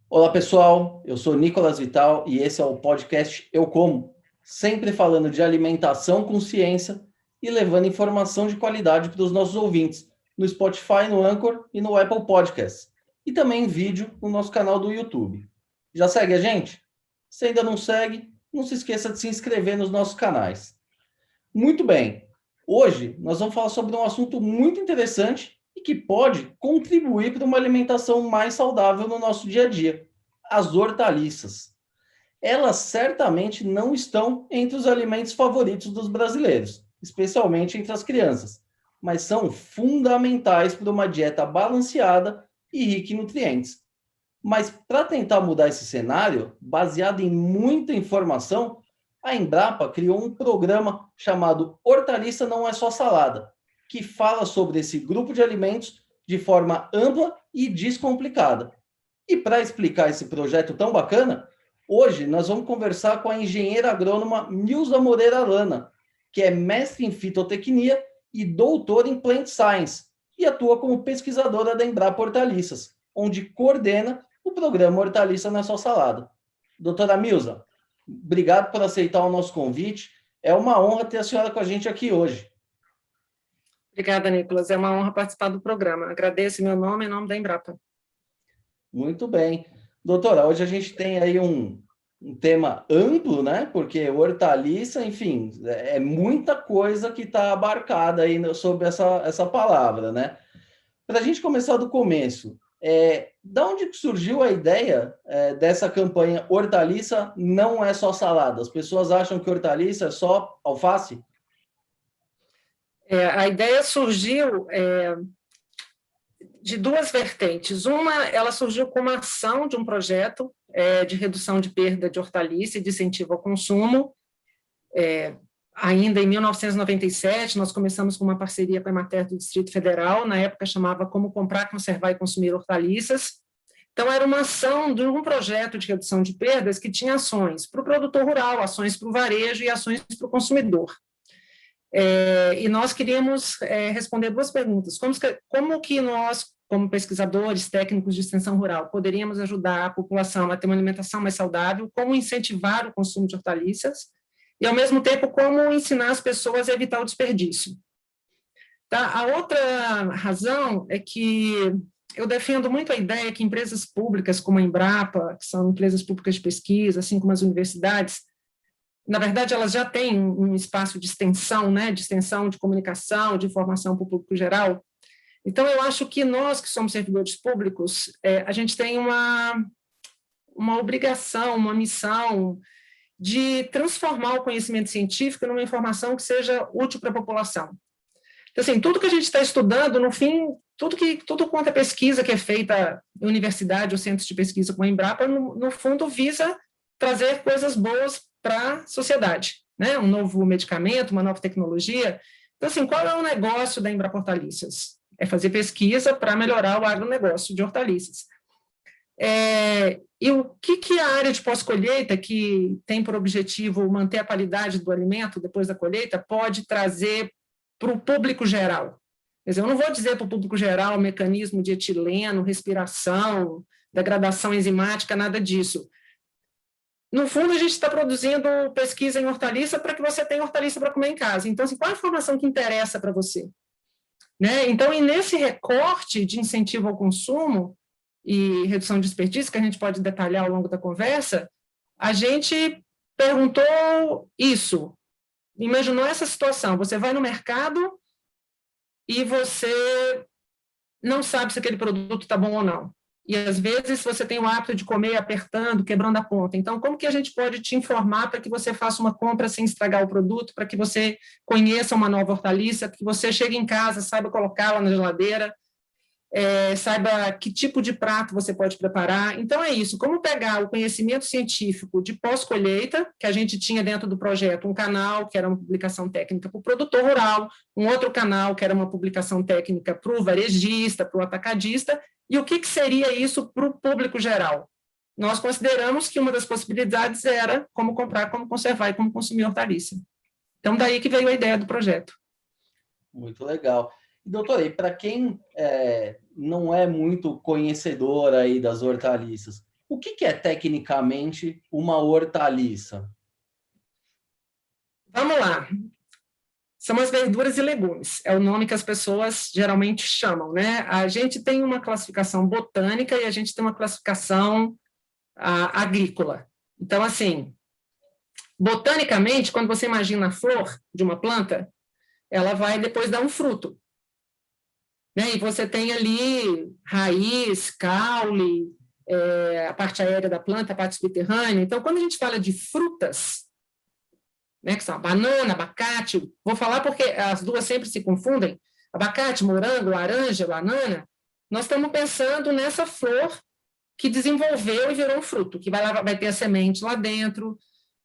Olá pessoal, eu sou Nicolas Vital e esse é o podcast Eu Como, sempre falando de alimentação com ciência e levando informação de qualidade para os nossos ouvintes, no Spotify, no Anchor e no Apple Podcasts, e também em vídeo no nosso canal do YouTube. Já segue a gente? Se ainda não segue, não se esqueça de se inscrever nos nossos canais. Muito bem, hoje nós vamos falar sobre um assunto muito interessante e que pode contribuir para uma alimentação mais saudável no nosso dia a dia: as hortaliças. Elas certamente não estão entre os alimentos favoritos dos brasileiros, especialmente entre as crianças, mas são fundamentais para uma dieta balanceada e rica em nutrientes. Mas para tentar mudar esse cenário, baseado em muita informação, a Embrapa criou um programa chamado Hortaliça Não É Só Salada, que fala sobre esse grupo de alimentos de forma ampla e descomplicada. E para explicar esse projeto tão bacana, hoje nós vamos conversar com a engenheira agrônoma Milza Moreira Lana, que é mestre em fitotecnia e doutora em plant science, e atua como pesquisadora da Embrapa Hortaliças, onde coordena o programa Hortaliça Não É Só Salada. Doutora Milza, obrigado por aceitar o nosso convite. É uma honra ter a senhora com a gente aqui hoje. Obrigada, Nicolas. É uma honra participar do programa. Agradeço meu nome em nome da Embrapa. Muito bem. Doutora, hoje a gente tem aí um tema amplo, né? Porque hortaliça, enfim, é muita coisa que está abarcada aí sobre essa palavra, né? Para a gente começar do começo, da onde que surgiu a ideia dessa campanha Hortaliça Não É Só Salada? As pessoas acham que hortaliça é só alface? A ideia surgiu de duas vertentes. Uma, ela surgiu como ação de um projeto de redução de perda de hortaliça e de incentivo ao consumo. Ainda em 1997, nós começamos com uma parceria com a Emater do Distrito Federal, na época chamava Como Comprar, Conservar e Consumir Hortaliças. Então, era uma ação de um projeto de redução de perdas que tinha ações para o produtor rural, ações para o varejo e ações para o consumidor. E nós queríamos responder duas perguntas. Como que nós, como pesquisadores técnicos de extensão rural, poderíamos ajudar a população a ter uma alimentação mais saudável, como incentivar o consumo de hortaliças, e, ao mesmo tempo, como ensinar as pessoas a evitar o desperdício. Tá? A outra razão é que eu defendo muito a ideia que empresas públicas como a Embrapa, que são empresas públicas de pesquisa, assim como as universidades, na verdade, elas já têm um espaço de extensão, né, de extensão de comunicação, de informação para o público geral. Então, eu acho que nós, que somos servidores públicos, a gente tem uma obrigação, uma missão de transformar o conhecimento científico numa informação que seja útil para a população. Então, assim, tudo que a gente está estudando, no fim, tudo quanto é pesquisa que é feita em universidade ou centros de pesquisa como a Embrapa, no fundo, visa trazer coisas boas para a sociedade, né? Um novo medicamento, uma nova tecnologia. Então, assim, qual é o negócio da Embrapa Hortaliças? É fazer pesquisa para melhorar o agronegócio de hortaliças. E o que a área de pós-colheita, que tem por objetivo manter a qualidade do alimento depois da colheita, pode trazer para o público geral? Quer dizer, eu não vou dizer para o público geral o mecanismo de etileno, respiração, degradação enzimática, nada disso. No fundo, a gente está produzindo pesquisa em hortaliça para que você tenha hortaliça para comer em casa. Então, assim, qual a informação que interessa para você? Né? Então, e nesse recorte de incentivo ao consumo e redução de desperdício, que a gente pode detalhar ao longo da conversa, a gente perguntou isso, imaginou essa situação: você vai no mercado e você não sabe se aquele produto está bom ou não. E, às vezes, você tem o hábito de comer apertando, quebrando a ponta. Então, como que a gente pode te informar para que você faça uma compra sem estragar o produto, para que você conheça uma nova hortaliça, que você chegue em casa, saiba colocá-la na geladeira, saiba que tipo de prato você pode preparar? Então, é isso. Como pegar o conhecimento científico de pós-colheita, que a gente tinha dentro do projeto, um canal, que era uma publicação técnica para o produtor rural, um outro canal, que era uma publicação técnica para o varejista, para o atacadista, e o que seria isso para o público geral? Nós consideramos que uma das possibilidades era como comprar, como conservar e como consumir hortaliça. Então, daí que veio a ideia do projeto. Muito legal. E, doutora, e para quem não é muito conhecedor aí das hortaliças. O que é tecnicamente uma hortaliça? Vamos lá. São as verduras e legumes, é o nome que as pessoas geralmente chamam, né? A gente tem uma classificação botânica e a gente tem uma classificação agrícola. Então, assim, botanicamente, quando você imagina a flor de uma planta, ela vai depois dar um fruto, né? E você tem ali raiz, caule, a parte aérea da planta, a parte subterrânea. Então, quando a gente fala de frutas, né, que são a banana, abacate, vou falar porque as duas sempre se confundem, abacate, morango, laranja, banana, nós estamos pensando nessa flor que desenvolveu e virou um fruto, que vai ter a semente lá dentro.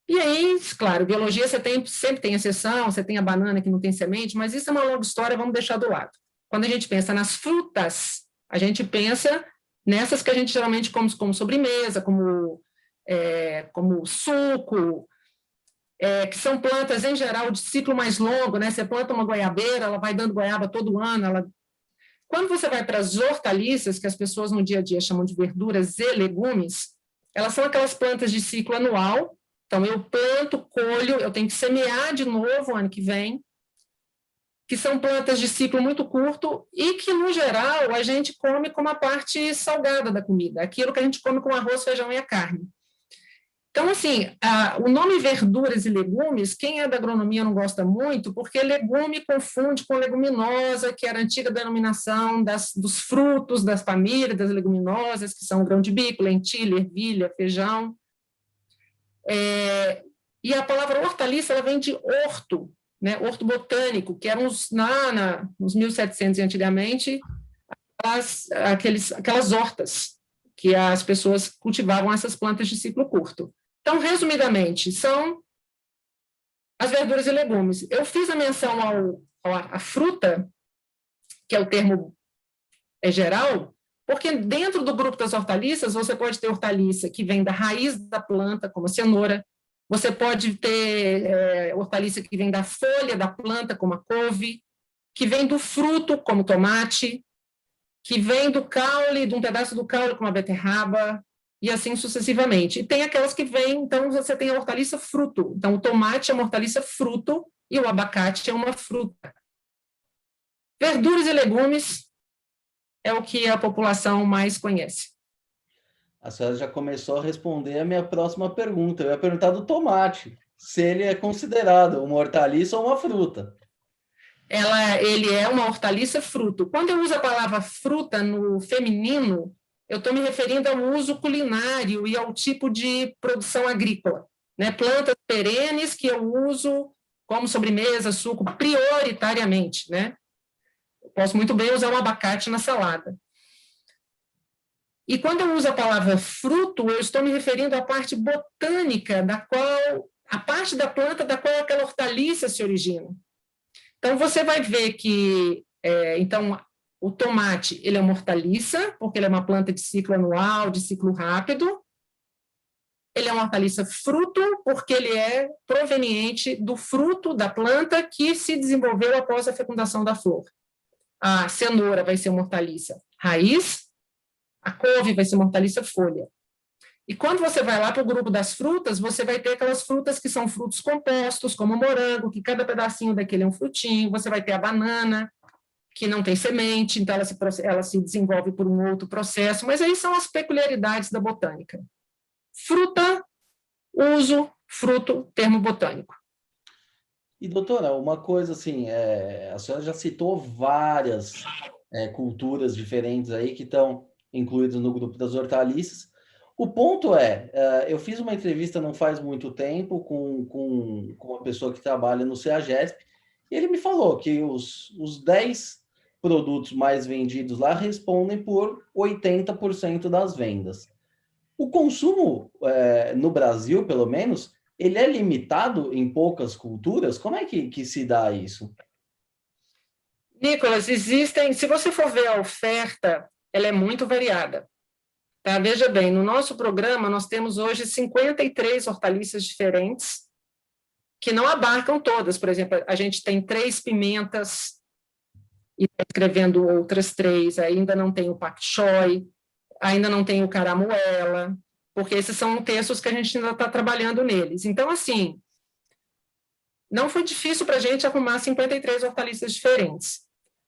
E aí, claro, biologia sempre tem exceção, você tem a banana que não tem semente, mas isso é uma longa história, vamos deixar do lado. Quando a gente pensa nas frutas, a gente pensa nessas que a gente geralmente come como sobremesa, como suco, que são plantas, em geral, de ciclo mais longo, né? Você planta uma goiabeira, ela vai dando goiaba todo ano. Quando você vai para as hortaliças, que as pessoas no dia a dia chamam de verduras e legumes, elas são aquelas plantas de ciclo anual. Então, eu planto, colho, eu tenho que semear de novo o ano que vem, que são plantas de ciclo muito curto e que, no geral, a gente come como a parte salgada da comida, aquilo que a gente come com arroz, feijão e a carne. Então, assim, o nome verduras e legumes, quem é da agronomia não gosta muito, porque legume confunde com leguminosa, que era a antiga denominação dos frutos das famílias das leguminosas, que são grão de bico, lentilha, ervilha, feijão. E a palavra hortaliça, ela vem de horto, né? Horto botânico, que eram nos 1700 antigamente, aquelas hortas, que as pessoas cultivavam essas plantas de ciclo curto. Então, resumidamente, são as verduras e legumes. Eu fiz a menção à fruta, que é o termo geral, porque dentro do grupo das hortaliças, você pode ter hortaliça que vem da raiz da planta, como a cenoura, você pode ter hortaliça que vem da folha da planta, como a couve, que vem do fruto, como o tomate, que vem do caule, de um pedaço do caule, como a beterraba, e assim sucessivamente. E tem aquelas que vêm, então você tem a hortaliça fruto. Então, o tomate é uma hortaliça fruto e o abacate é uma fruta. Verduras e legumes é o que a população mais conhece. A senhora já começou a responder a minha próxima pergunta. Eu ia perguntar do tomate, se ele é considerado uma hortaliça ou uma fruta. Ele é uma hortaliça fruto. Quando eu uso a palavra fruta no feminino, eu estou me referindo ao uso culinário e ao tipo de produção agrícola, né? Plantas perenes que eu uso como sobremesa, suco, prioritariamente, né? Eu posso muito bem usar um abacate na salada. E quando eu uso a palavra fruto, eu estou me referindo à parte botânica, a parte da planta da qual aquela hortaliça se origina. Então, você vai ver que, então, o tomate, ele é uma hortaliça, porque ele é uma planta de ciclo anual, de ciclo rápido. Ele é uma hortaliça fruto, porque ele é proveniente do fruto da planta que se desenvolveu após a fecundação da flor. A cenoura vai ser uma hortaliça raiz, a couve vai ser uma hortaliça folha. E quando você vai lá para o grupo das frutas, você vai ter aquelas frutas que são frutos compostos, como o morango, que cada pedacinho daquele é um frutinho. Você vai ter a banana, que não tem semente, então ela se desenvolve por um outro processo. Mas aí são as peculiaridades da botânica. Fruta, uso, fruto, termo botânico. E, doutora, uma coisa assim, a senhora já citou várias culturas diferentes aí que estão incluídas no grupo das hortaliças. O ponto eu fiz uma entrevista não faz muito tempo com uma pessoa que trabalha no CEAGESP, e ele me falou que os 10 produtos mais vendidos lá respondem por 80% das vendas. O consumo, no Brasil, pelo menos, ele é limitado em poucas culturas? Como é que se dá isso? Nicolas, se você for ver a oferta, ela é muito variada. Tá? Veja bem, no nosso programa, nós temos hoje 53 hortaliças diferentes, que não abarcam todas. Por exemplo, a gente tem 3 pimentas, e está escrevendo outras 3, ainda não tem o Pak Choi, ainda não tem o Caramuela, porque esses são textos que a gente ainda está trabalhando neles. Então, assim, não foi difícil para a gente arrumar 53 hortaliças diferentes,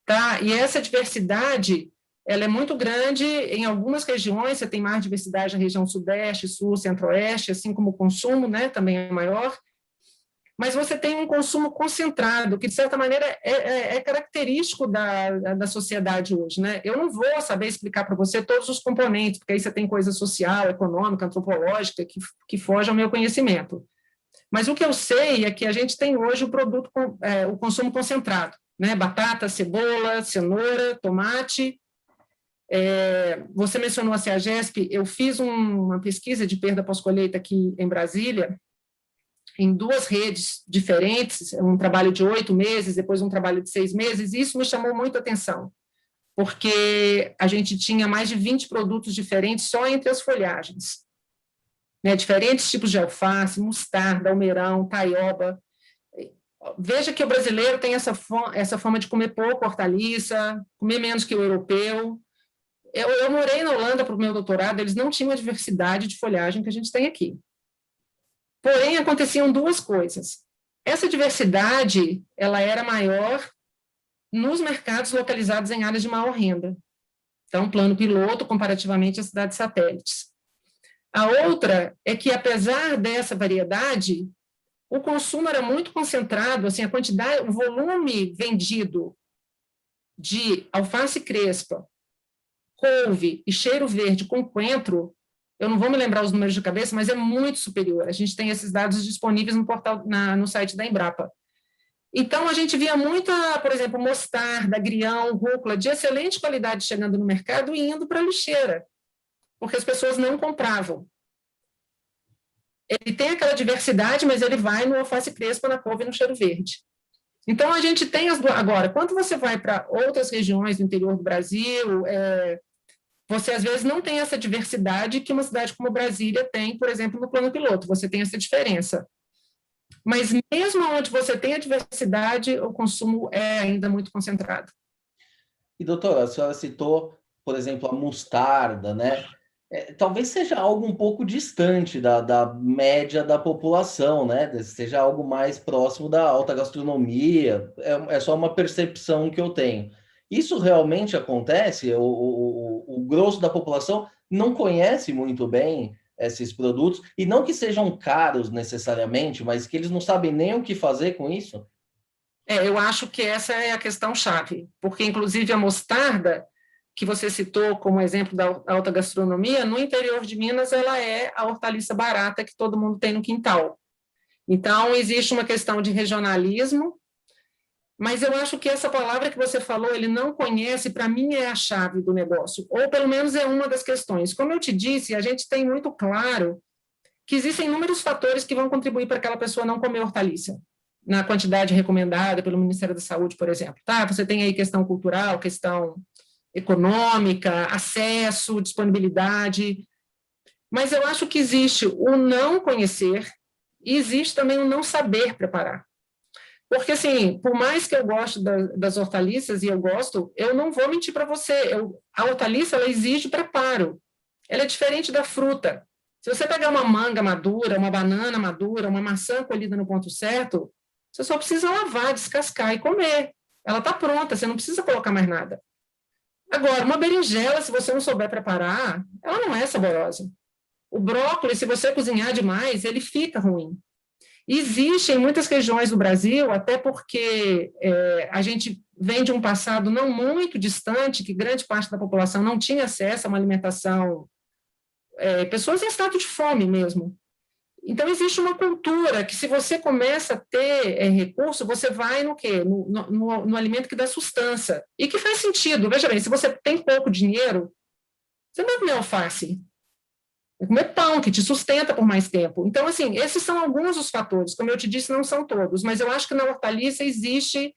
tá? E essa diversidade, ela é muito grande em algumas regiões, você tem mais diversidade na região sudeste, sul, centro-oeste, assim como o consumo, né, também é maior, mas você tem um consumo concentrado, que, de certa maneira, é característico da sociedade hoje, né? Eu não vou saber explicar para você todos os componentes, porque aí você tem coisa social, econômica, antropológica, que foge ao meu conhecimento. Mas o que eu sei é que a gente tem hoje o produto, o consumo concentrado, né? Batata, cebola, cenoura, tomate. Você mencionou a CEAGESP, eu fiz uma pesquisa de perda pós-colheita aqui em Brasília, em 2 redes diferentes, um trabalho de 8 meses, depois um trabalho de 6 meses, e isso me chamou muito a atenção, porque a gente tinha mais de 20 produtos diferentes só entre as folhagens, né? Diferentes tipos de alface, mostarda, almeirão, taioba. Veja que o brasileiro tem essa forma de comer pouco hortaliça, comer menos que o europeu. Eu morei na Holanda para o meu doutorado, eles não tinham a diversidade de folhagem que a gente tem aqui. Porém, aconteciam 2 coisas. Essa diversidade, ela era maior nos mercados localizados em áreas de maior renda. Então, plano piloto comparativamente às cidades satélites. A outra é que, apesar dessa variedade, o consumo era muito concentrado, assim, a quantidade, o volume vendido de alface crespa, couve e cheiro verde com coentro, eu não vou me lembrar os números de cabeça, mas é muito superior. A gente tem esses dados disponíveis no portal, no site da Embrapa. Então, a gente via muita, por exemplo, mostarda, agrião, rúcula, de excelente qualidade chegando no mercado e indo para a lixeira, porque as pessoas não compravam. Ele tem aquela diversidade, mas ele vai no alface crespa, na couve e no cheiro verde. Então, a gente tem as duas. Agora, quando você vai para outras regiões do interior do Brasil, você, às vezes, não tem essa diversidade que uma cidade como Brasília tem, por exemplo, no plano piloto. Você tem essa diferença. Mas, mesmo onde você tem a diversidade, o consumo é ainda muito concentrado. E, doutora, a senhora citou, por exemplo, a mostarda, né? Talvez seja algo um pouco distante da média da população, né? Seja algo mais próximo da alta gastronomia. É só uma percepção que eu tenho. Isso realmente acontece? O grosso da população não conhece muito bem esses produtos, e não que sejam caros necessariamente, mas que eles não sabem nem o que fazer com isso? Eu acho que essa é a questão-chave, porque, inclusive, a mostarda, que você citou como exemplo da alta gastronomia, no interior de Minas, ela é a hortaliça barata que todo mundo tem no quintal. Então, existe uma questão de regionalismo, mas eu acho que essa palavra que você falou, ele não conhece, para mim é a chave do negócio, ou pelo menos é uma das questões. Como eu te disse, a gente tem muito claro que existem inúmeros fatores que vão contribuir para aquela pessoa não comer hortaliça, na quantidade recomendada pelo Ministério da Saúde, por exemplo. Tá? Você tem aí questão cultural, questão econômica, acesso, disponibilidade, mas eu acho que existe o não conhecer e existe também o não saber preparar. Porque, assim, por mais que eu goste das hortaliças, e eu gosto, eu não vou mentir para você, a hortaliça, ela exige preparo. Ela é diferente da fruta. Se você pegar uma manga madura, uma banana madura, uma maçã colhida no ponto certo, você só precisa lavar, descascar e comer. Ela está pronta, você não precisa colocar mais nada. Agora, uma berinjela, se você não souber preparar, ela não é saborosa. O brócolis, se você cozinhar demais, ele fica ruim. Existe em muitas regiões do Brasil, até porque a gente vem de um passado não muito distante, que grande parte da população não tinha acesso a uma alimentação, pessoas em estado de fome mesmo. Então, existe uma cultura que, se você começa a ter recurso, você vai no quê? No alimento que dá sustância. E que faz sentido. Veja bem, se você tem pouco dinheiro, você não vai comer alface. Vai comer pão, que te sustenta por mais tempo. Então, assim, esses são alguns dos fatores. Como eu te disse, não são todos. Mas eu acho que na hortaliça existe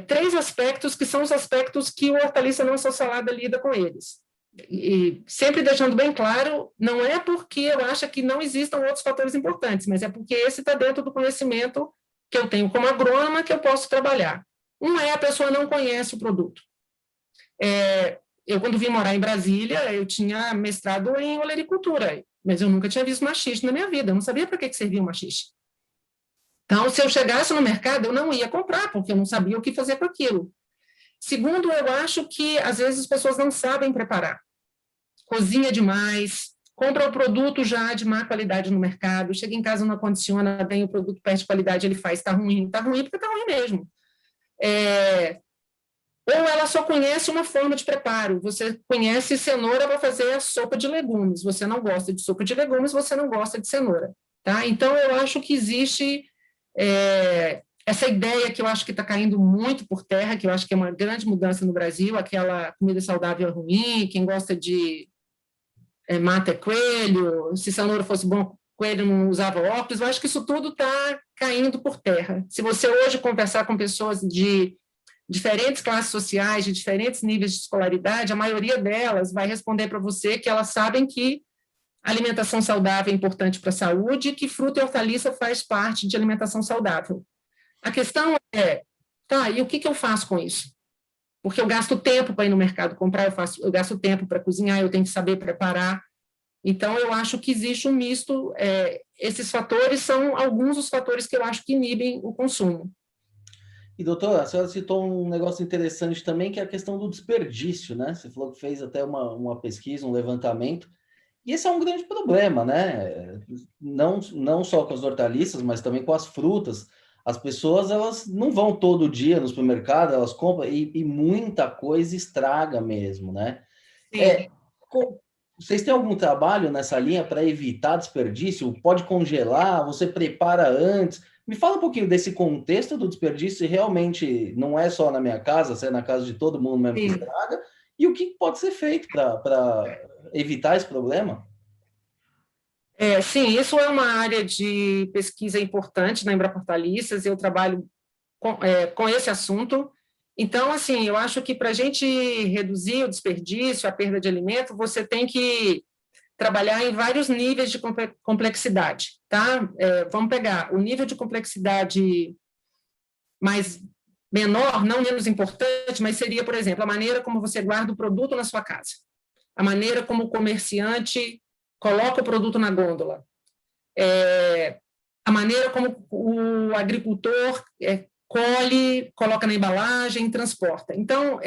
3 aspectos que são os aspectos que o hortaliça não só salada lida com eles. E sempre deixando bem claro, não é porque eu acho que não existam outros fatores importantes, mas é porque esse está dentro do conhecimento que eu tenho como agrônoma que eu posso trabalhar. Um é a pessoa não conhece o produto. Eu, quando vim morar em Brasília, eu tinha mestrado em olericultura, mas eu nunca tinha visto maxixe na minha vida, eu não sabia para que servia o maxixe. Então, se eu chegasse no mercado, eu não ia comprar, porque eu não sabia o que fazer com aquilo. Segundo, eu acho que, às vezes, as pessoas não sabem preparar. Cozinha demais, compra o produto já de má qualidade no mercado, chega em casa, não acondiciona bem, o produto perde qualidade, ele faz, está ruim porque está ruim mesmo. Ou ela só conhece uma forma de preparo, você conhece cenoura para fazer a sopa de legumes, você não gosta de sopa de legumes, você não gosta de cenoura. Tá? Então, eu acho que existe essa ideia que eu acho que está caindo muito por terra, que eu acho que é uma grande mudança no Brasil, aquela comida saudável ruim, quem gosta de mata é coelho, se cenoura fosse bom, coelho não usava óculos, eu acho que isso tudo está caindo por terra. Se você hoje conversar com pessoas de diferentes classes sociais, de diferentes níveis de escolaridade, a maioria delas vai responder para você que elas sabem que alimentação saudável é importante para a saúde e que fruta e hortaliça faz parte de alimentação saudável. A questão tá, e o que eu faço com isso? Porque eu gasto tempo para ir no mercado comprar, eu gasto tempo para cozinhar, eu tenho que saber preparar. Então, eu acho que existe um misto. Esses fatores são alguns dos fatores que eu acho que inibem o consumo. E, doutora, a senhora citou um negócio interessante também, que é a questão do desperdício, né? Você falou que fez até uma pesquisa, um levantamento, e esse é um grande problema, né? Não só com as hortaliças, mas também com as frutas. As pessoas, elas não vão todo dia no supermercado, elas compram, e muita coisa estraga mesmo, né? Sim. Vocês têm algum trabalho nessa linha para evitar desperdício? Pode congelar? Você prepara antes? Me fala um pouquinho desse contexto do desperdício, se realmente não é só na minha casa, se é na casa de todo mundo mesmo que estraga, e o que pode ser feito para evitar esse problema? Sim, isso é uma área de pesquisa importante na Embrapa Hortaliças, eu trabalho com esse assunto. Então, assim, eu acho que para a gente reduzir o desperdício, a perda de alimento, você tem que trabalhar em vários níveis de complexidade, tá? Vamos pegar o nível de complexidade mais menor, não menos importante, mas seria, por exemplo, a maneira como você guarda o produto na sua casa, a maneira como o comerciante coloca o produto na gôndola, a maneira como o agricultor colhe, coloca na embalagem, transporta. Então,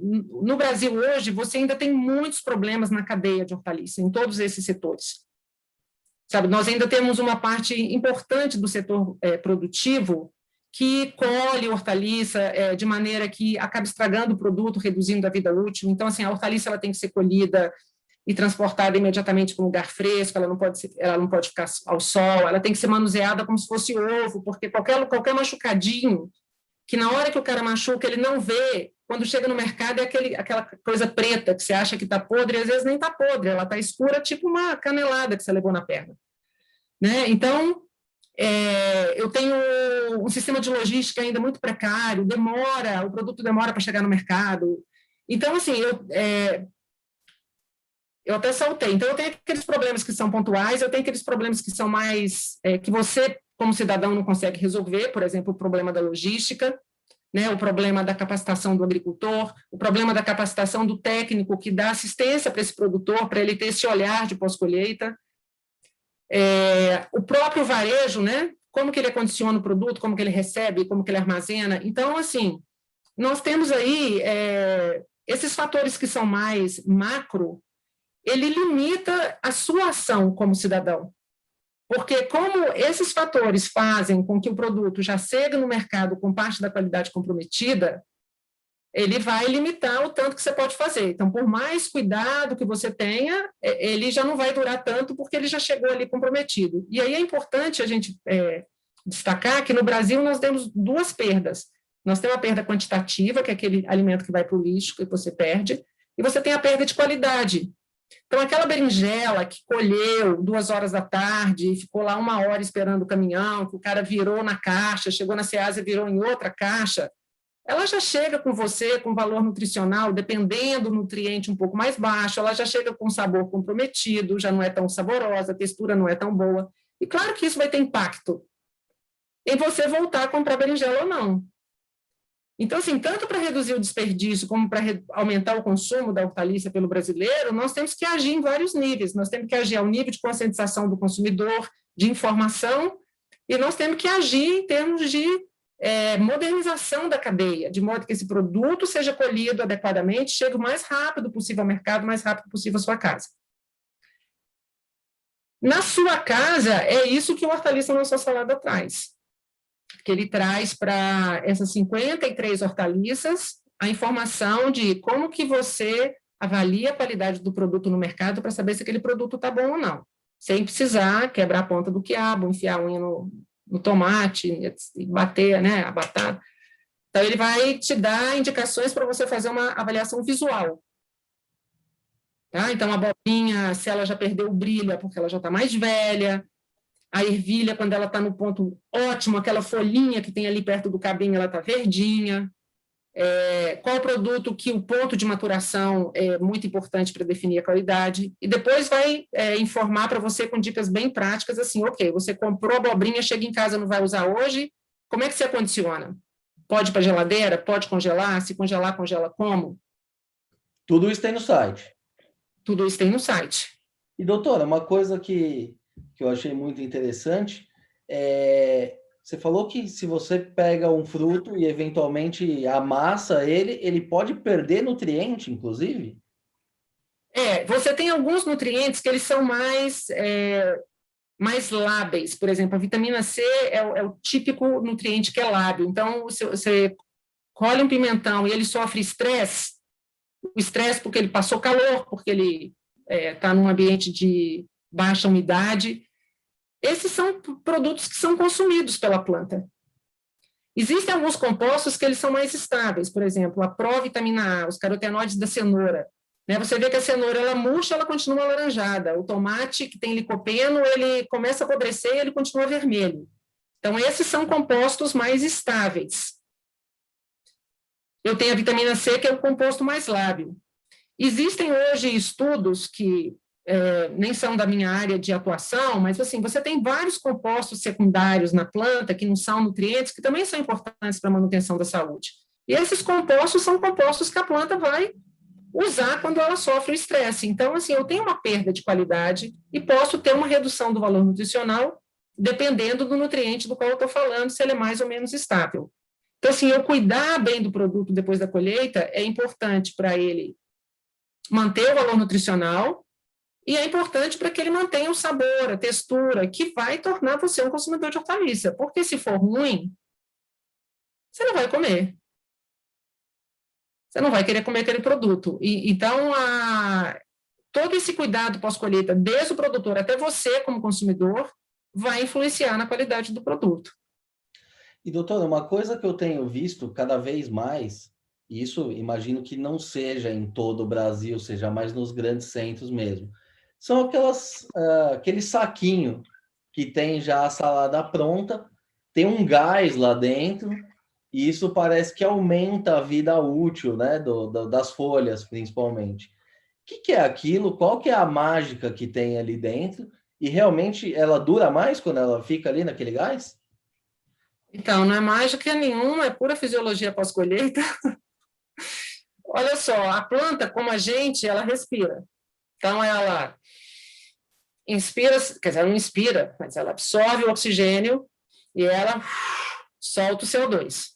no Brasil hoje, você ainda tem muitos problemas na cadeia de hortaliça, em todos esses setores. Sabe, nós ainda temos uma parte importante do setor produtivo que colhe hortaliça de maneira que acaba estragando o produto, reduzindo a vida útil. Então, assim, a hortaliça ela tem que ser colhida e transportada imediatamente para um lugar fresco, ela não pode ficar ao sol, ela tem que ser manuseada como se fosse ovo, porque qualquer machucadinho, que na hora que o cara machuca, ele não vê, quando chega no mercado é aquela coisa preta que você acha que está podre, e às vezes nem está podre, ela está escura, tipo uma canelada que você levou na perna. Né? Então, eu tenho um sistema de logística ainda muito precário, o produto demora para chegar no mercado. Então, assim, eu até saltei. Então, eu tenho aqueles problemas que são pontuais, eu tenho aqueles problemas que são mais, que você, como cidadão, não consegue resolver, por exemplo, o problema da logística, né, o problema da capacitação do agricultor, o problema da capacitação do técnico que dá assistência para esse produtor, para ele ter esse olhar de pós-colheita. O próprio varejo, né, como que ele acondiciona o produto, como que ele recebe, como que ele armazena. Então, assim, nós temos aí esses fatores que são mais macro, ele limita a sua ação como cidadão. Porque como esses fatores fazem com que o produto já chegue no mercado com parte da qualidade comprometida, ele vai limitar o tanto que você pode fazer. Então, por mais cuidado que você tenha, ele já não vai durar tanto porque ele já chegou ali comprometido. E aí é importante a gente destacar que no Brasil nós temos duas perdas. Nós temos a perda quantitativa, que é aquele alimento que vai para o lixo, que você perde, e você tem a perda de qualidade. Então, aquela berinjela que colheu 2 horas da tarde e ficou lá 1 hora esperando o caminhão, que o cara virou na caixa, chegou na Ceasa e virou em outra caixa, ela já chega com você com valor nutricional, dependendo do nutriente um pouco mais baixo, ela já chega com sabor comprometido, já não é tão saborosa, a textura não é tão boa. E claro que isso vai ter impacto em você voltar a comprar berinjela ou não. Então, assim, tanto para reduzir o desperdício como para aumentar o consumo da hortaliça pelo brasileiro, nós temos que agir em vários níveis. Nós temos que agir ao nível de conscientização do consumidor, de informação, e nós temos que agir em termos de modernização da cadeia, de modo que esse produto seja colhido adequadamente, chegue o mais rápido possível ao mercado, o mais rápido possível à sua casa. Na sua casa, é isso que o Hortaliça na Sua Salada traz. Que ele traz para essas 53 hortaliças a informação de como que você avalia a qualidade do produto no mercado para saber se aquele produto está bom ou não, sem precisar quebrar a ponta do quiabo, enfiar a unha no tomate e bater, né, a batata. Então, ele vai te dar indicações para você fazer uma avaliação visual. Tá? Então, a abobrinha, se ela já perdeu o brilho, é porque ela já está mais velha. A ervilha, quando ela está no ponto ótimo, aquela folhinha que tem ali perto do cabinho, ela está verdinha. Qual produto que o ponto de maturação é muito importante para definir a qualidade. E depois vai informar para você com dicas bem práticas, assim, ok, você comprou a abobrinha, chega em casa, não vai usar hoje, como é que você acondiciona? Pode ir para a geladeira? Pode congelar? Se congelar, congela como? Tudo isso tem no site. Tudo isso tem no site. E, doutora, uma coisa que eu achei muito interessante, você falou que se você pega um fruto e eventualmente amassa ele pode perder nutriente, inclusive? Você tem alguns nutrientes que eles são mais lábeis. Por exemplo, a vitamina C é o típico nutriente que é lábil. Então, se você colhe um pimentão e ele sofre estresse, o estresse porque ele passou calor, porque ele está num ambiente de baixa umidade, esses são produtos que são consumidos pela planta. Existem alguns compostos que eles são mais estáveis, por exemplo, a provitamina A, os carotenoides da cenoura. Você vê que a cenoura, ela murcha, ela continua alaranjada. O tomate, que tem licopeno, ele começa a apodrecer e ele continua vermelho. Então, esses são compostos mais estáveis. Eu tenho a vitamina C, que é o composto mais lábil. Existem hoje estudos que nem são da minha área de atuação, mas assim, você tem vários compostos secundários na planta que não são nutrientes, que também são importantes para a manutenção da saúde. E esses compostos são compostos que a planta vai usar quando ela sofre o estresse. Então, assim, eu tenho uma perda de qualidade e posso ter uma redução do valor nutricional dependendo do nutriente do qual eu estou falando, se ele é mais ou menos estável. Então, assim, eu cuidar bem do produto depois da colheita é importante para ele manter o valor nutricional e é importante para que ele mantenha o sabor, a textura, que vai tornar você um consumidor de hortaliça. Porque se for ruim, você não vai comer. Você não vai querer comer aquele produto. Então, todo esse cuidado pós-colheita, desde o produtor até você como consumidor, vai influenciar na qualidade do produto. E, doutora, uma coisa que eu tenho visto cada vez mais, e isso imagino que não seja em todo o Brasil, seja mais nos grandes centros mesmo, são aquele saquinho que tem já a salada pronta, tem um gás lá dentro, e isso parece que aumenta a vida útil, né, das folhas, principalmente. O que é aquilo? Qual que é a mágica que tem ali dentro? E realmente ela dura mais quando ela fica ali naquele gás? Então, não é mágica nenhuma, é pura fisiologia pós-colheita. Olha só, a planta, como a gente, ela respira. Então, ela inspira, quer dizer, ela não inspira, mas ela absorve o oxigênio e ela solta o CO2.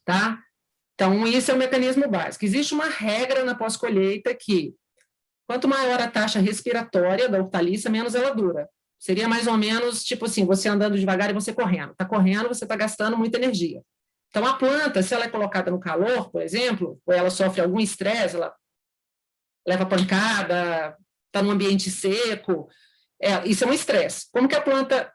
Tá? Então, isso é o mecanismo básico. Existe uma regra na pós-colheita que, quanto maior a taxa respiratória da hortaliça, menos ela dura. Seria mais ou menos, tipo assim, você andando devagar e você correndo. Está correndo, você está gastando muita energia. Então, a planta, se ela é colocada no calor, por exemplo, ou ela sofre algum estresse, ela leva pancada, está num ambiente seco, isso é um estresse. Como que a planta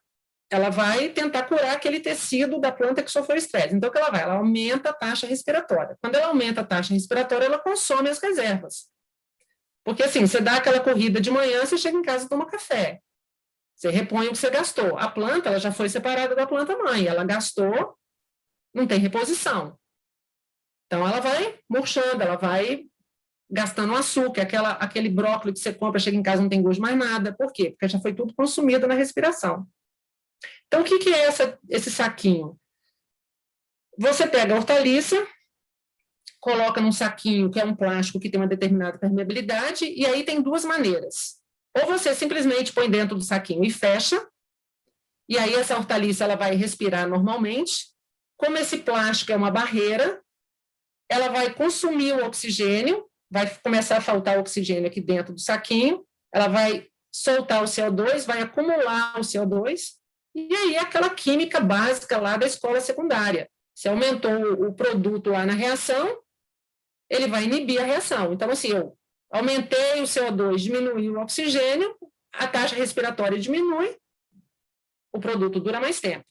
ela vai tentar curar aquele tecido da planta que sofreu estresse? Então, o que ela vai? Ela aumenta a taxa respiratória. Quando ela aumenta a taxa respiratória, ela consome as reservas. Porque, assim, você dá aquela corrida de manhã, você chega em casa e toma café. Você repõe o que você gastou. A planta, ela já foi separada da planta mãe. Ela gastou, não tem reposição. Então, ela vai murchando, ela vai gastando açúcar, aquele brócolis que você compra, chega em casa não tem gosto de mais nada. Por quê? Porque já foi tudo consumido na respiração. Então, o que é esse saquinho? Você pega a hortaliça, coloca num saquinho, que é um plástico que tem uma determinada permeabilidade, e aí tem duas maneiras. Ou você simplesmente põe dentro do saquinho e fecha, e aí essa hortaliça ela vai respirar normalmente. Como esse plástico é uma barreira, ela vai consumir o oxigênio, vai começar a faltar oxigênio aqui dentro do saquinho, ela vai soltar o CO2, vai acumular o CO2, e aí aquela química básica lá da escola secundária. Se aumentou o produto lá na reação, ele vai inibir a reação. Então, assim, eu aumentei o CO2, diminui o oxigênio, a taxa respiratória diminui, o produto dura mais tempo.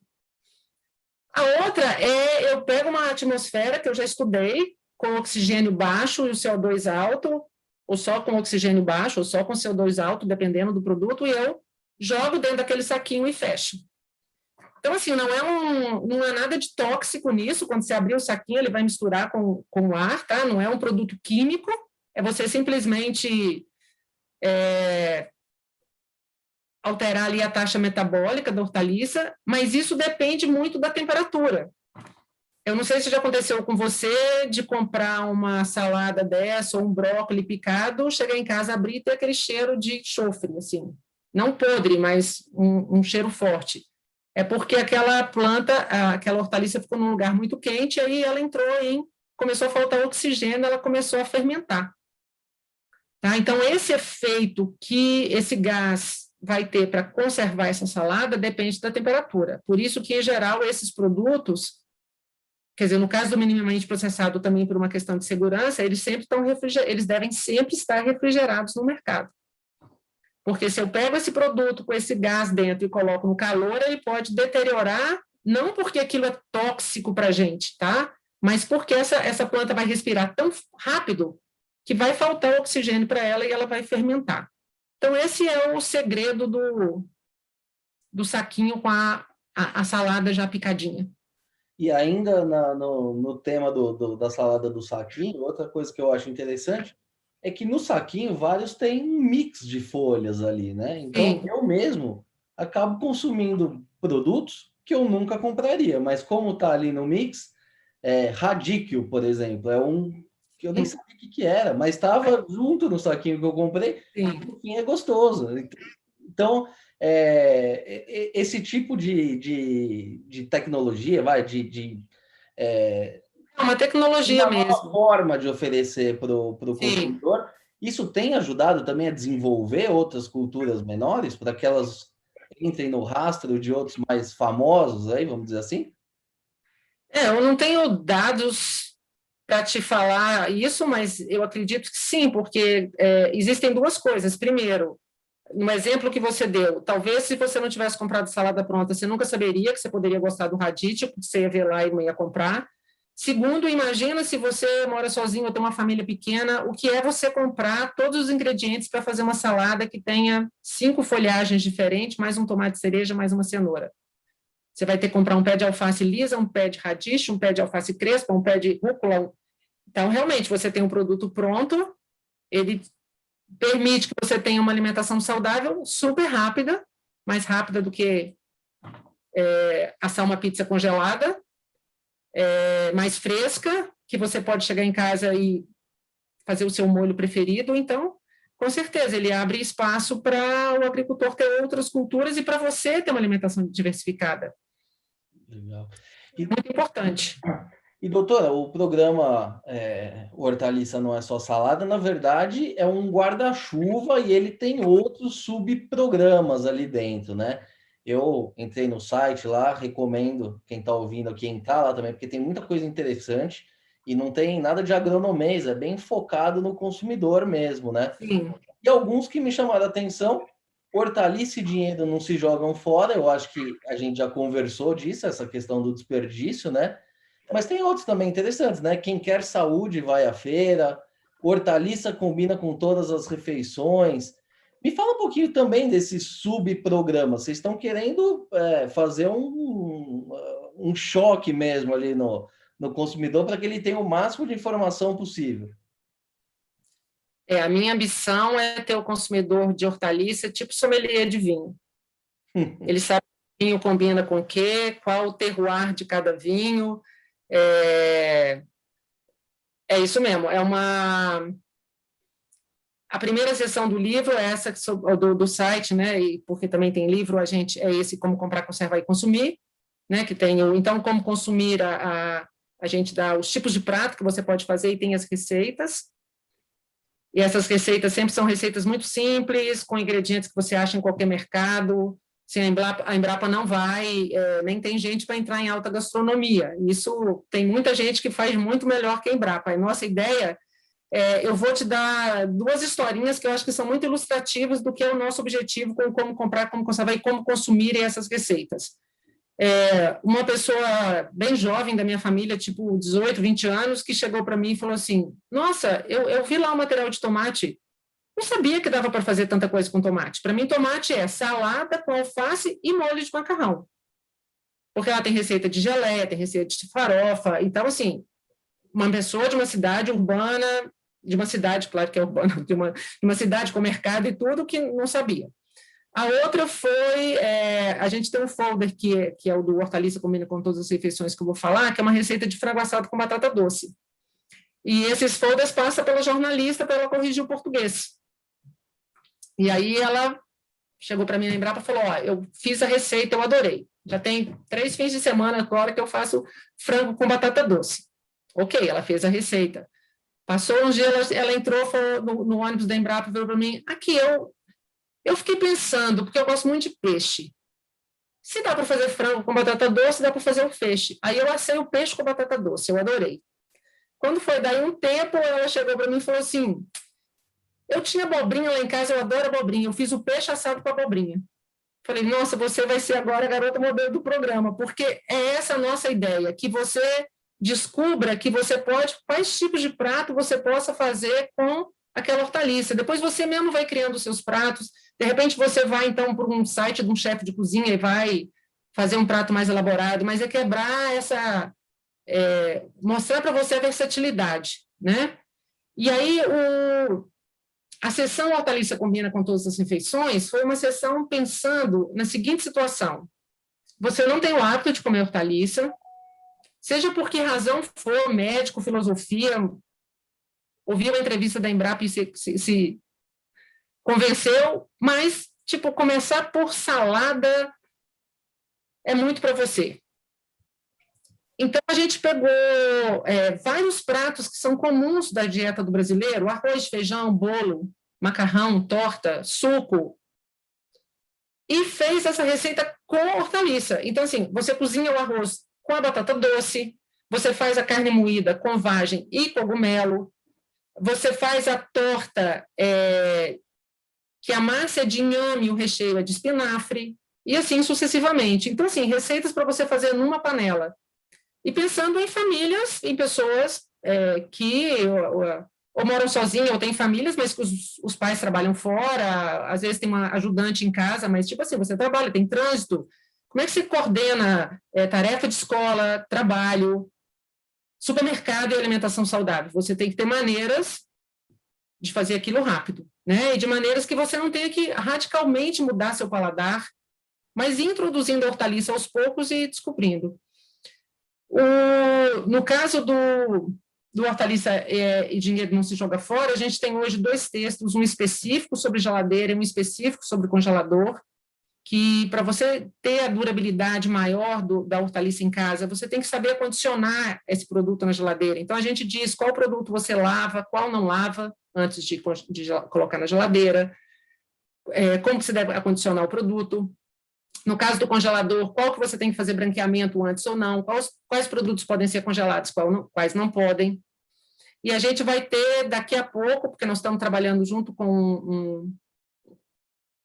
A outra é, eu pego uma atmosfera que eu já estudei, com oxigênio baixo e o CO2 alto, ou só com oxigênio baixo, ou só com CO2 alto, dependendo do produto, e eu jogo dentro daquele saquinho e fecho. Então, assim, não é nada de tóxico nisso. Quando você abrir o saquinho, ele vai misturar com o ar, tá? Não é um produto químico, é você simplesmente alterar ali a taxa metabólica da hortaliça, mas isso depende muito da temperatura. Eu não sei se já aconteceu com você de comprar uma salada dessa ou um brócolis picado, chegar em casa, abrir e ter aquele cheiro de enxofre, assim. Não podre, mas um cheiro forte. É porque aquela planta, aquela hortaliça ficou num lugar muito quente, aí ela começou a faltar oxigênio, ela começou a fermentar. Tá? Então, esse efeito que esse gás vai ter para conservar essa salada depende da temperatura. Por isso que, em geral, esses produtos, quer dizer, no caso do minimamente processado também por uma questão de segurança, eles devem sempre estar refrigerados no mercado. Porque se eu pego esse produto com esse gás dentro e coloco no calor, ele pode deteriorar, não porque aquilo é tóxico para a gente, tá? Mas porque essa planta vai respirar tão rápido que vai faltar oxigênio para ela e ela vai fermentar. Então, esse é o segredo do saquinho com a salada já picadinha. E ainda no tema da salada do saquinho, outra coisa que eu acho interessante é que no saquinho vários têm um mix de folhas ali, né? Então, Sim. eu mesmo acabo consumindo produtos que eu nunca compraria, mas como tá ali no mix, radíquio, por exemplo, é um que eu nem sabia o que era, mas estava junto no saquinho que eu comprei, e é gostoso. Então, esse tipo de tecnologia, É uma tecnologia uma nova mesmo. forma de oferecer para o Sim. consumidor, isso tem ajudado também a desenvolver outras culturas menores, para que elas entrem no rastro de outros mais famosos, aí, vamos dizer assim? Eu não tenho dados para te falar isso, mas eu acredito que sim, porque existem duas coisas. Primeiro, no exemplo que você deu, talvez se você não tivesse comprado salada pronta, você nunca saberia que você poderia gostar do radicchio, porque você ia ver lá e não ia comprar. Segundo, imagina se você mora sozinho ou tem uma família pequena, o que é você comprar todos os ingredientes para fazer uma salada que tenha 5 folhagens diferentes, mais um tomate cereja, mais uma cenoura. Você vai ter que comprar um pé de alface lisa, um pé de radish, um pé de alface crespa, um pé de rúcula. Então, realmente, você tem um produto pronto, ele permite que você tenha uma alimentação saudável super rápida, mais rápida do que assar uma pizza congelada, mais fresca, que você pode chegar em casa e fazer o seu molho preferido. Então, com certeza, ele abre espaço para o agricultor ter outras culturas e para você ter uma alimentação diversificada. Legal. Muito importante. E, doutora, o programa Hortaliça Não É Só Salada, na verdade, é um guarda-chuva e ele tem outros subprogramas ali dentro, né? Eu entrei no site lá, recomendo quem está ouvindo aqui entrar lá também, porque tem muita coisa interessante e não tem nada de agronomês, é bem focado no consumidor mesmo, né? Sim. E alguns que me chamaram a atenção, hortaliça e dinheiro não se jogam fora, eu acho que a gente já conversou disso, essa questão do desperdício, né? Mas tem outros também interessantes, né? Quem quer saúde vai à feira, hortaliça combina com todas as refeições. Me fala um pouquinho também desse subprograma. Vocês estão querendo fazer um choque mesmo ali no consumidor para que ele tenha o máximo de informação possível. A minha ambição é ter o consumidor de hortaliça tipo sommelier de vinho. Ele sabe que o vinho combina com o quê, qual o terroir de cada vinho, É isso mesmo, a primeira sessão do livro é essa do site, né, e porque também tem livro, é esse Como Comprar, Conservar e Consumir, né, que tem então como consumir, a gente dá os tipos de prato que você pode fazer e tem as receitas, e essas receitas sempre são receitas muito simples, com ingredientes que você acha em qualquer mercado. Assim, a Embrapa não vai, nem tem gente para entrar em alta gastronomia. Isso tem muita gente que faz muito melhor que a Embrapa. A nossa ideia eu vou te dar duas historinhas que eu acho que são muito ilustrativas do que é o nosso objetivo com como comprar, como conservar e como consumir essas receitas. Uma pessoa bem jovem da minha família, tipo 18, 20 anos, que chegou para mim e falou assim, nossa, eu vi lá o material de tomate, não sabia que dava para fazer tanta coisa com tomate. Para mim, tomate é salada com alface e molho de macarrão. Porque ela tem receita de geleia, tem receita de farofa. Então, assim, uma pessoa de uma cidade urbana, de uma cidade, claro que é urbana, de uma cidade com mercado e tudo, que não sabia. A outra foi, a gente tem um folder que é o do Hortaliça Combina com Todas as Refeições, que eu vou falar, que é uma receita de frango assado com batata doce. E esses folders passam pela jornalista para ela corrigir o português. E aí ela chegou para mim na Embrapa e falou, eu fiz a receita, eu adorei. Já tem 3 fins de semana agora que eu faço frango com batata doce. Ok, ela fez a receita. Passou uns dias, ela entrou no ônibus da Embrapa e falou para mim, aqui, eu fiquei pensando, porque eu gosto muito de peixe. Se dá para fazer frango com batata doce, dá para fazer o peixe. Aí eu assei o peixe com batata doce, eu adorei. Quando foi daí um tempo, ela chegou para mim e falou assim, eu tinha abobrinha lá em casa, eu adoro abobrinha, eu fiz o peixe assado com abobrinha. Falei, nossa, você vai ser agora a garota modelo do programa, porque é essa a nossa ideia, que você descubra que você pode, quais tipos de prato você possa fazer com aquela hortaliça. Depois você mesmo vai criando os seus pratos. De repente você vai, então, por um site de um chefe de cozinha e vai fazer um prato mais elaborado, mas é quebrar mostrar para você a versatilidade, né? E aí, a sessão Hortaliça Combina com Todas as Refeições foi uma sessão pensando na seguinte situação. Você não tem o hábito de comer hortaliça, seja por que razão for, médico, filosofia, ouviu a entrevista da Embrapa e se convenceu, mas, tipo, começar por salada é muito para você. Então, a gente pegou vários pratos que são comuns da dieta do brasileiro, arroz, feijão, bolo, macarrão, torta, suco, e fez essa receita com hortaliça. Então, assim, você cozinha o arroz com a batata doce, você faz a carne moída com vagem e cogumelo, você faz a torta, que a massa é de inhame e o recheio é de espinafre, e assim sucessivamente. Então, assim, receitas para você fazer numa panela. E pensando em famílias, em pessoas que ou moram sozinhas, ou têm famílias, mas que os pais trabalham fora, às vezes tem uma ajudante em casa, mas, tipo assim, você trabalha, tem trânsito. Como é que você coordena tarefa de escola, trabalho, supermercado e alimentação saudável? Você tem que ter maneiras de fazer aquilo rápido, né? E de maneiras que você não tenha que radicalmente mudar seu paladar, mas introduzindo a hortaliça aos poucos e descobrindo. No caso do Hortaliça e Dinheiro Não Se Joga Fora, a gente tem hoje 2 textos, um específico sobre geladeira e um específico sobre congelador, que para você ter a durabilidade maior da hortaliça em casa, você tem que saber acondicionar esse produto na geladeira. Então, a gente diz qual produto você lava, qual não lava, antes de colocar na geladeira, como que você deve acondicionar o produto. No caso do congelador, qual que você tem que fazer branqueamento antes ou não, quais produtos podem ser congelados, quais não podem. E a gente vai ter daqui a pouco, porque nós estamos trabalhando junto com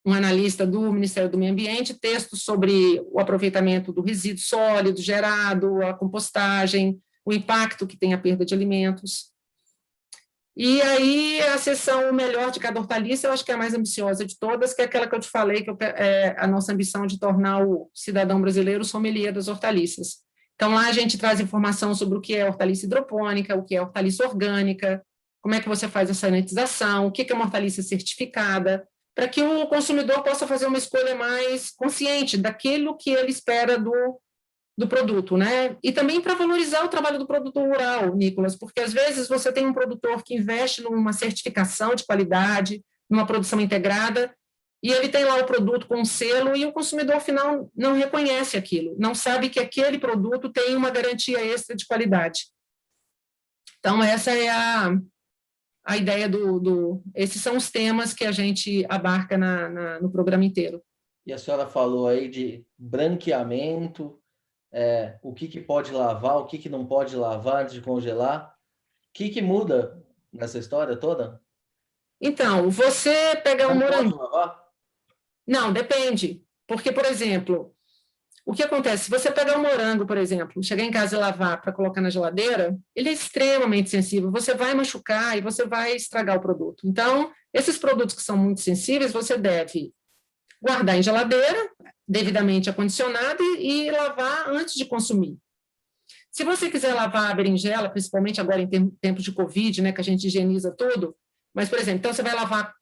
um analista do Ministério do Meio Ambiente, textos sobre o aproveitamento do resíduo sólido gerado, a compostagem, o impacto que tem a perda de alimentos. E aí, a seção melhor de cada hortaliça, eu acho que é a mais ambiciosa de todas, que é aquela que eu te falei, que é a nossa ambição de tornar o cidadão brasileiro sommelier das hortaliças. Então, lá a gente traz informação sobre o que é hortaliça hidropônica, o que é hortaliça orgânica, como é que você faz a sanitização, o que é uma hortaliça certificada, para que o consumidor possa fazer uma escolha mais consciente daquilo que ele espera do do produto, né? E também para valorizar o trabalho do produtor rural, Nicolas, porque às vezes você tem um produtor que investe numa certificação de qualidade, numa produção integrada, e ele tem lá o produto com um selo e o consumidor final não reconhece aquilo, não sabe que aquele produto tem uma garantia extra de qualidade. Então, essa é a ideia esses são os temas que a gente abarca no programa inteiro. E a senhora falou aí de branqueamento, o que pode lavar, o que não pode lavar antes de congelar. O que muda nessa história toda? Então, você pegar um morango... Pode lavar? Não, depende. Porque, por exemplo, o que acontece? Se você pegar um morango, por exemplo, chegar em casa e lavar para colocar na geladeira, ele é extremamente sensível. Você vai machucar e você vai estragar o produto. Então, esses produtos que são muito sensíveis, você deve guardar em geladeira, devidamente acondicionada, e lavar antes de consumir. Se você quiser lavar a berinjela, principalmente agora em tempos de Covid, né, que a gente higieniza tudo, mas, por exemplo, então você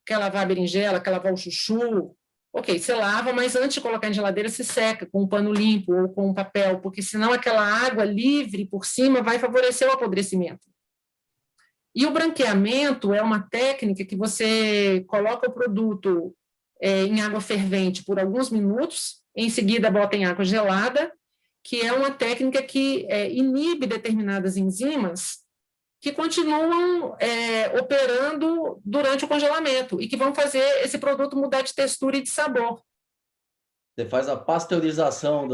quer lavar a berinjela, quer lavar o chuchu, ok, você lava, mas antes de colocar em geladeira, se seca com um pano limpo ou com um papel, porque senão aquela água livre por cima vai favorecer o apodrecimento. E o branqueamento é uma técnica que você coloca o produto em água fervente por alguns minutos, em seguida bota em água gelada, que é uma técnica que inibe determinadas enzimas que continuam operando durante o congelamento e que vão fazer esse produto mudar de textura e de sabor. Você faz a pasteurização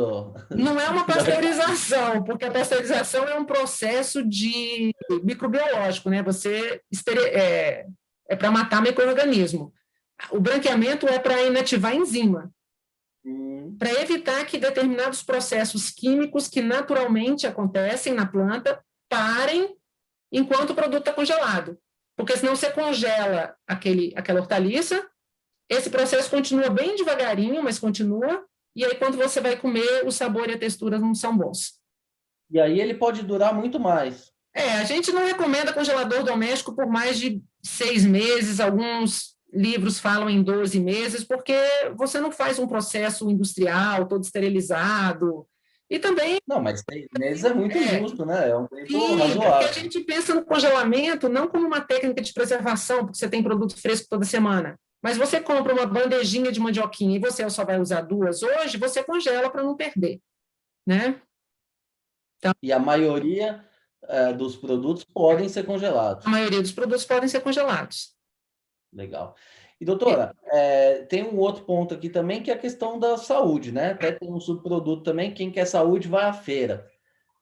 Não é uma pasteurização, porque a pasteurização é um processo microbiológico, né? É para matar micro-organismo. O branqueamento é para inativar enzima, para evitar que determinados processos químicos que naturalmente acontecem na planta parem enquanto o produto está congelado. Porque senão você congela aquela hortaliça, esse processo continua bem devagarinho, mas continua, e aí quando você vai comer, o sabor e a textura não são bons. E aí ele pode durar muito mais. A gente não recomenda congelador doméstico por mais de 6 meses, alguns livros falam em 12 meses, porque você não faz um processo industrial todo esterilizado. E também... Não, mas 6 meses é muito justo, né? É um tempo razoável. Porque a gente pensa no congelamento não como uma técnica de preservação, porque você tem produto fresco toda semana, mas você compra uma bandejinha de mandioquinha e você só vai usar 2 hoje, você congela para não perder, né? Então, e a maioria dos produtos podem ser congelados. A maioria dos produtos podem ser congelados. Legal. E, doutora, tem um outro ponto aqui também, que é a questão da saúde, né? Até tem um subproduto também, quem quer saúde vai à feira.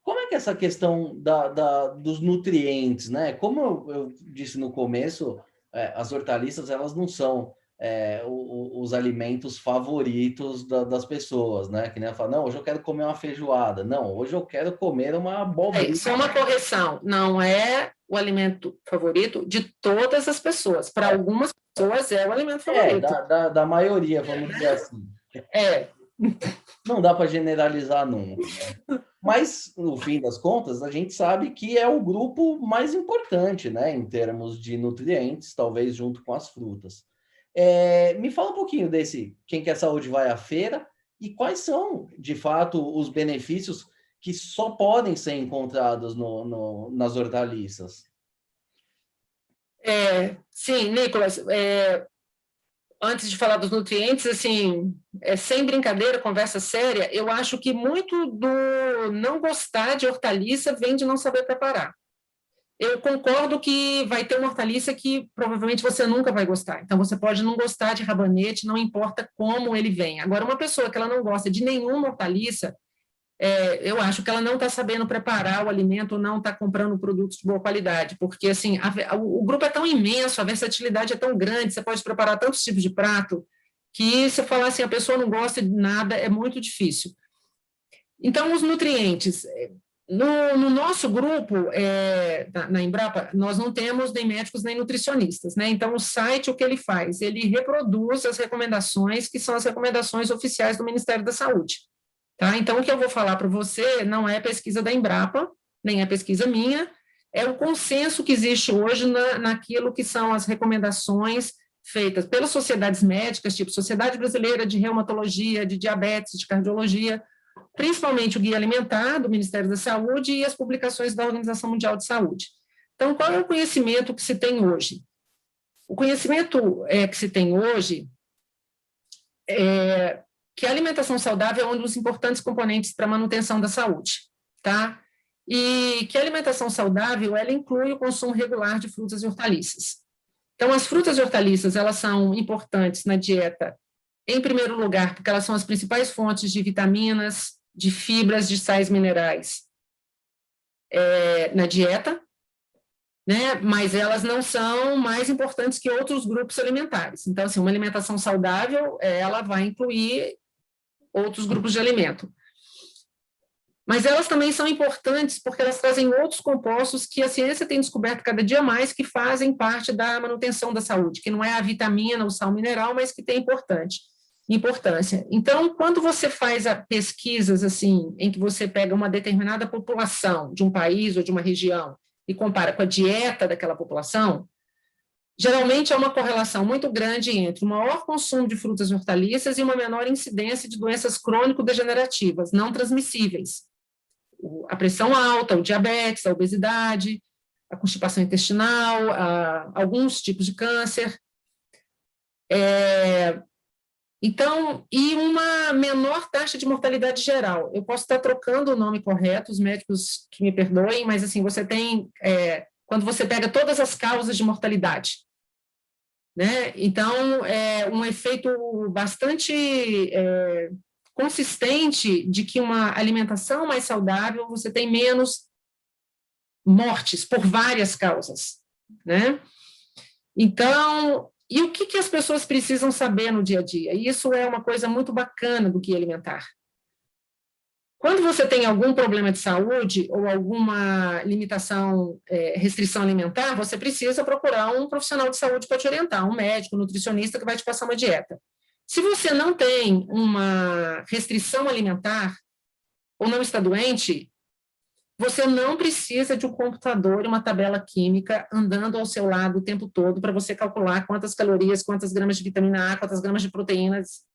Como é que é essa questão dos nutrientes, né? Como eu disse no começo, as hortaliças, elas não são os alimentos favoritos das pessoas, né? Que nem ela fala, não, hoje eu quero comer uma feijoada. Não, hoje eu quero comer uma abobrinha. Isso é uma correção. Não é o alimento favorito de todas as pessoas. Para algumas pessoas é o alimento favorito. Da maioria, vamos dizer assim. Não dá para generalizar nunca. Mas, no fim das contas, a gente sabe que é o grupo mais importante, né, em termos de nutrientes, talvez junto com as frutas. Me fala um pouquinho desse Quem Quer Saúde Vai à Feira e quais são, de fato, os benefícios que só podem ser encontrados nas hortaliças. Sim, Nicolas, antes de falar dos nutrientes, assim, sem brincadeira, conversa séria, eu acho que muito do não gostar de hortaliça vem de não saber preparar. Eu concordo que vai ter uma hortaliça que provavelmente você nunca vai gostar. Então, você pode não gostar de rabanete, não importa como ele vem. Agora, uma pessoa que ela não gosta de nenhuma hortaliça, eu acho que ela não está sabendo preparar o alimento ou não está comprando produtos de boa qualidade, porque assim, o grupo é tão imenso, a versatilidade é tão grande, você pode preparar tantos tipos de prato, que se falar assim, a pessoa não gosta de nada, é muito difícil. Então, os nutrientes... No nosso grupo, na Embrapa, nós não temos nem médicos nem nutricionistas, né? Então, o site, o que ele faz? Ele reproduz as recomendações, que são as recomendações oficiais do Ministério da Saúde. Tá? Então, o que eu vou falar para você não é pesquisa da Embrapa, nem é pesquisa minha, é o consenso que existe hoje naquilo que são as recomendações feitas pelas sociedades médicas, tipo Sociedade Brasileira de Reumatologia, de Diabetes, de Cardiologia, principalmente o Guia Alimentar do Ministério da Saúde e as publicações da Organização Mundial de Saúde. Então, qual é o conhecimento que se tem hoje? O conhecimento que se tem hoje é que a alimentação saudável é um dos importantes componentes para a manutenção da saúde, tá? E que a alimentação saudável, ela inclui o consumo regular de frutas e hortaliças. Então, as frutas e hortaliças, elas são importantes na dieta, em primeiro lugar, porque elas são as principais fontes de vitaminas, de fibras, de sais minerais na dieta, né? Mas elas não são mais importantes que outros grupos alimentares. Então, assim, uma alimentação saudável, ela vai incluir outros grupos de alimento. Mas elas também são importantes porque elas trazem outros compostos que a ciência tem descoberto cada dia mais que fazem parte da manutenção da saúde, que não é a vitamina, o sal mineral, mas que tem importância. Então, quando você faz pesquisas assim, em que você pega uma determinada população de um país ou de uma região e compara com a dieta daquela população, geralmente há uma correlação muito grande entre o maior consumo de frutas e hortaliças e uma menor incidência de doenças crônico-degenerativas, não transmissíveis. A pressão alta, o diabetes, a obesidade, a constipação intestinal, alguns tipos de câncer. Então, e uma menor taxa de mortalidade geral. Eu posso estar trocando o nome correto, os médicos que me perdoem, mas assim, você tem, quando você pega todas as causas de mortalidade, né? Então, é um efeito bastante consistente de que uma alimentação mais saudável, você tem menos mortes por várias causas, né? Então, e o que as pessoas precisam saber no dia a dia? E isso é uma coisa muito bacana do Guia Alimentar. Quando você tem algum problema de saúde ou alguma limitação, restrição alimentar, você precisa procurar um profissional de saúde para te orientar, um médico, um nutricionista que vai te passar uma dieta. Se você não tem uma restrição alimentar ou não está doente, você não precisa de um computador e uma tabela química andando ao seu lado o tempo todo para você calcular quantas calorias, quantas gramas de vitamina A, quantas gramas de proteínas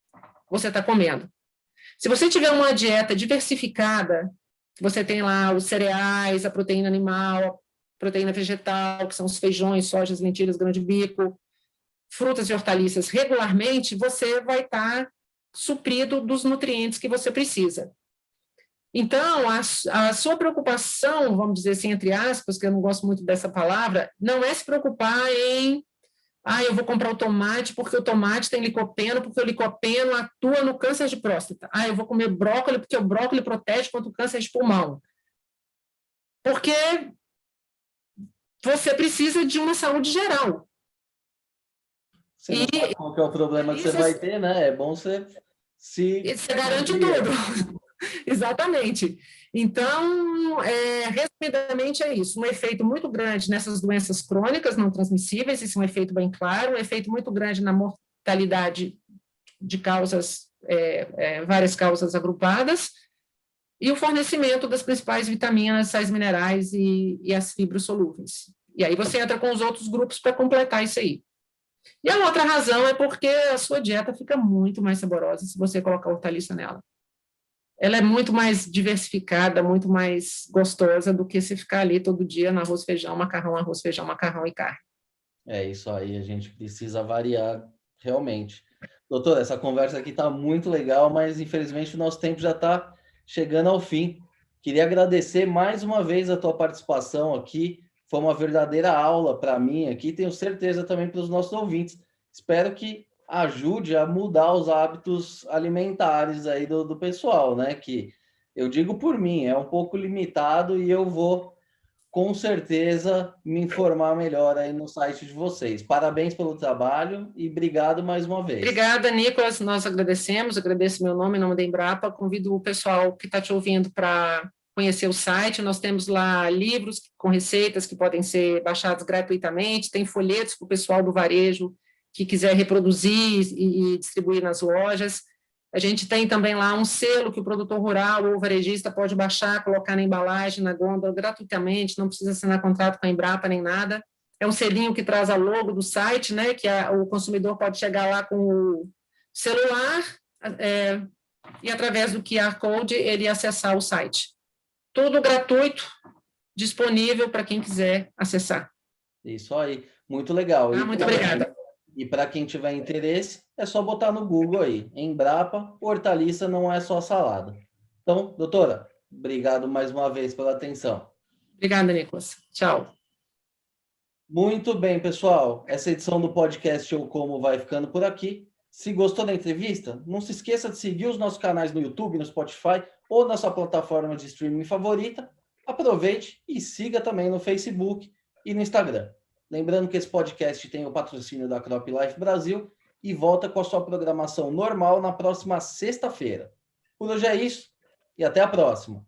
você está comendo. Se você tiver uma dieta diversificada, você tem lá os cereais, a proteína animal, a proteína vegetal, que são os feijões, sojas, lentilhas, grão de bico, frutas e hortaliças regularmente, você vai estar suprido dos nutrientes que você precisa. Então, a sua preocupação, vamos dizer assim, entre aspas, que eu não gosto muito dessa palavra, não é se preocupar em eu vou comprar o tomate porque o tomate tem licopeno, porque o licopeno atua no câncer de próstata. Eu vou comer brócolis porque o brócolis protege contra o câncer de pulmão. Porque você precisa de uma saúde geral. Você não sabe qual que é o problema que você vai ter, né? É bom você Você garante tudo. Exatamente. Então, resumidamente é isso, um efeito muito grande nessas doenças crônicas não transmissíveis, isso é um efeito bem claro, um efeito muito grande na mortalidade de causas, várias causas agrupadas, e o fornecimento das principais vitaminas, sais minerais e as fibras solúveis. E aí você entra com os outros grupos para completar isso aí. E a outra razão é porque a sua dieta fica muito mais saborosa se você colocar hortaliça nela. Ela é muito mais diversificada, muito mais gostosa do que se ficar ali todo dia no arroz, feijão, macarrão e carne. É isso aí, a gente precisa variar realmente. Doutora, essa conversa aqui está muito legal, mas infelizmente o nosso tempo já está chegando ao fim. Queria agradecer mais uma vez a tua participação aqui. Foi uma verdadeira aula para mim aqui, tenho certeza também para os nossos ouvintes. Espero que ajude a mudar os hábitos alimentares aí do pessoal, né? Que eu digo por mim, é um pouco limitado e eu vou com certeza me informar melhor aí no site de vocês. Parabéns pelo trabalho e obrigado mais uma vez. Obrigada, Nicolas. Nós agradecemos, agradeço meu nome, em nome da Embrapa. Convido o pessoal que está te ouvindo para conhecer o site. Nós temos lá livros com receitas que podem ser baixados gratuitamente, tem folhetos para o pessoal do varejo que quiser reproduzir e distribuir nas lojas. A gente tem também lá um selo que o produtor rural ou o varejista pode baixar, colocar na embalagem, na gôndola, gratuitamente, não precisa assinar contrato com a Embrapa nem nada. É um selinho que traz a logo do site, né, que o consumidor pode chegar lá com o celular, e através do QR Code ele acessar o site. Tudo gratuito, disponível para quem quiser acessar. Isso aí, muito legal. Muito obrigada. E para quem tiver interesse, é só botar no Google aí, Embrapa, hortaliça não é só salada. Então, doutora, obrigado mais uma vez pela atenção. Obrigada, Nicolas. Tchau. Muito bem, pessoal. Essa edição do podcast Eu Como vai ficando por aqui. Se gostou da entrevista, não se esqueça de seguir os nossos canais no YouTube, no Spotify ou na sua plataforma de streaming favorita. Aproveite e siga também no Facebook e no Instagram. Lembrando que esse podcast tem o patrocínio da Crop Life Brasil e volta com a sua programação normal na próxima sexta-feira. Por hoje é isso e até a próxima.